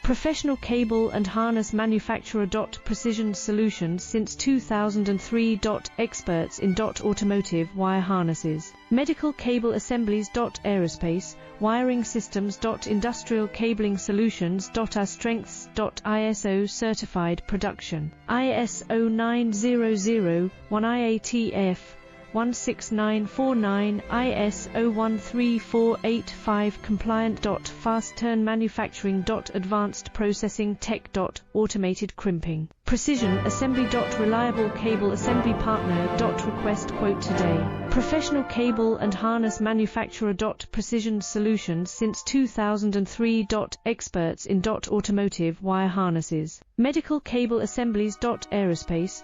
Professional cable and harness manufacturer. Precision solutions since 2003. Experts in automotive wire harnesses, medical cable assemblies. Aerospace wiring systems. Industrial cabling solutions. Our strengths. ISO certified production, ISO 9001 IATF 16949, ISO 13485 compliant. Fast turn manufacturing. Advanced processing tech. Automated crimping, precision assembly. Reliable cable assembly partner. Request quote today. Professional cable and harness manufacturer. Precision solutions since 2003. Experts in automotive wire harnesses, medical cable assemblies. Aerospace